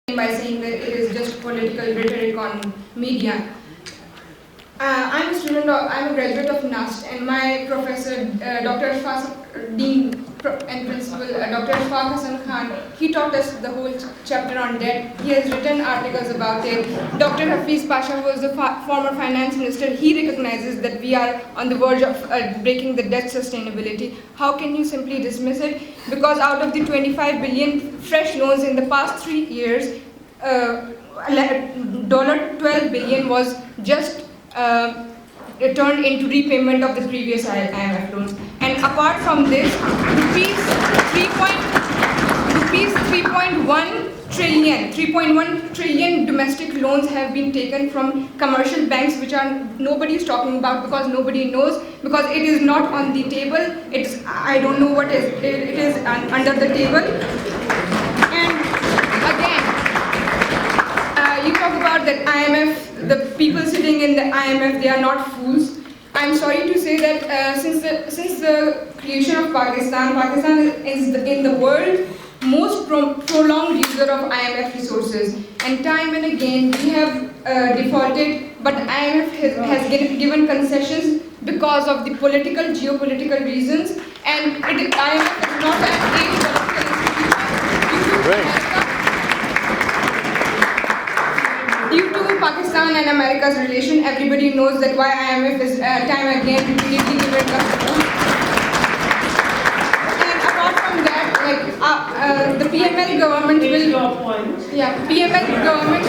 by saying that it is just political rhetoric on media. I'm a graduate of NUST, and my professor, Dr. Dean and Principal Dr. Hassan Khan, he taught us the whole chapter on debt. He has written articles about it. Dr. Hafiz Pasha, who was the former finance minister, he recognizes that we are on the verge of breaking the debt sustainability. How can you simply dismiss it? Because out of the 25 billion fresh loans in the past 3 years, $12 billion was just turned into repayment of the previous IMF loans. And apart from this, rupees 3.1 trillion domestic loans have been taken from commercial banks, which nobody is talking about because nobody knows, because it is not on the table. I don't know what it is under the table. And again, you talk about that IMF, the people sitting in the IMF, they are not fools. I'm sorry to say that since the creation of Pakistan is in the world most prolonged user of IMF resources. And time and again we have defaulted, but IMF has given concessions because of the geopolitical reasons. And IMF is not an apolitical institution. Due to Pakistan and America's relation, everybody knows that why IMF is time again repeatedly given concessions. And apart from that, the PML government will. PML government.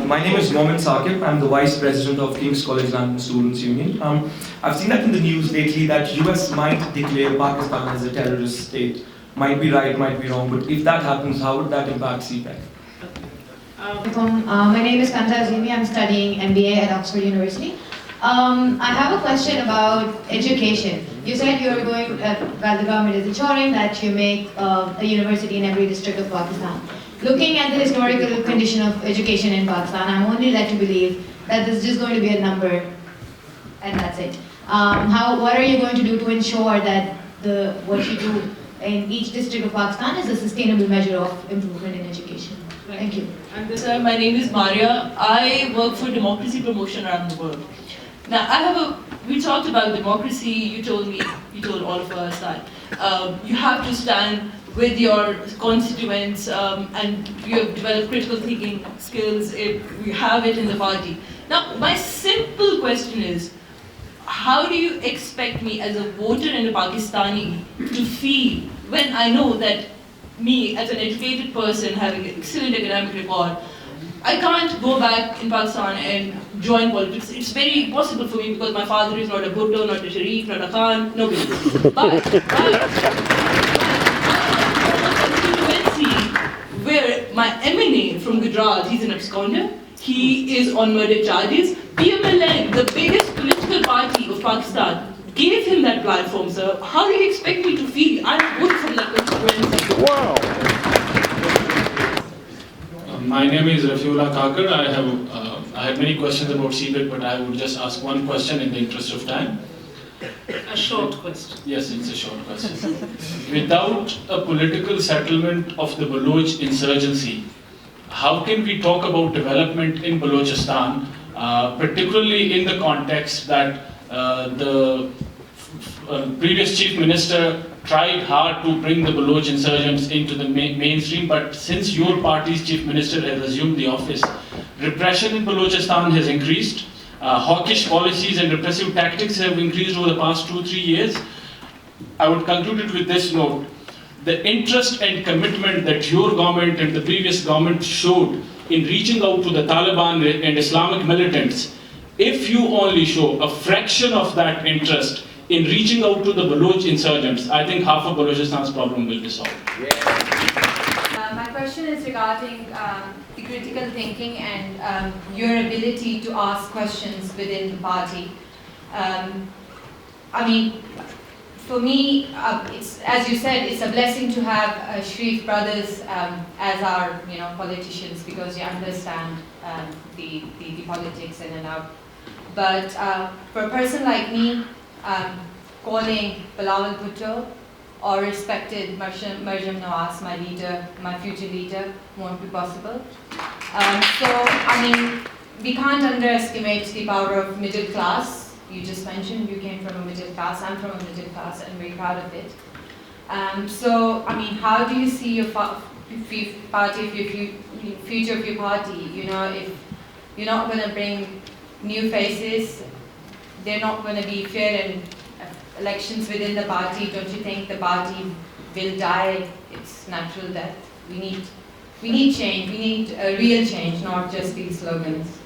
My name is Mohammed Saqib. I'm the Vice President of King's College London Students' Union. I've seen that in the news lately that US might declare Pakistan as a terrorist state. Might be right, might be wrong, but if that happens, how would that impact CPEC? My name is Kanta Azimi. I'm studying MBA at Oxford University. I have a question about education. You said you're going, well, the government is ensuring that you make a university in every district of Pakistan. Looking at the historical condition of education in Pakistan, I'm only led to believe that this is just going to be a number and that's it. What are you going to do to ensure that what you do in each district of Pakistan is a sustainable measure of improvement in education? Thank you. And sir, my name is Maria. I work for democracy promotion around the world. Now, we talked about democracy. You told all of us that you have to stand with your constituents and you have developed critical thinking skills. You have it in the party. Now, my simple question is, how do you expect me as a voter and a Pakistani to feel when I know that me, as an educated person having an excellent academic record, I can't go back in Pakistan and join politics. It's very impossible for me because my father is not a Bhutto, not a Sharif, not a Khan, nobody. But constituency where my MNA from Gujarat, he's an absconder, he is on murder charges. PMLN, the biggest political party of Pakistan, gave him that platform, sir. How do you expect me to feel? I'm good from that constituency. Wow. My name is Rafiullah Kakar. I have many questions about CPEC, but I would just ask one question in the interest of time. A short question. Yes, it's a short question. Without a political settlement of the Baloch insurgency, how can we talk about development in Balochistan, particularly in the context that the previous chief minister tried hard to bring the Baloch insurgents into the mainstream, but since your party's chief minister has assumed the office, repression in Balochistan has increased. Hawkish policies and repressive tactics have increased over the past 2-3 years. I would conclude it with this note. The interest and commitment that your government and the previous government showed in reaching out to the Taliban and Islamic militants, if you only show a fraction of that interest in reaching out to the Baloch insurgents, I think half of Balochistan's problem will be solved. My question is regarding the critical thinking and your ability to ask questions within the party. For me, it's, as you said, it's a blessing to have Sharif brothers as our politicians, because you understand the politics in and out. But for a person like me, calling Bilawal Bhutto or respected Maryam Nawaz, my leader, my future leader, won't be possible. So, I mean, we can't underestimate the power of middle class. You just mentioned you came from a middle class. I'm from a middle class and very proud of it. So, I mean, how do you see your party, future of your party? You know, if you're not going to bring new faces, they're not going to be fair in elections within the party. Don't you think the party will die its natural death? We need change. We need a real change, not just these slogans.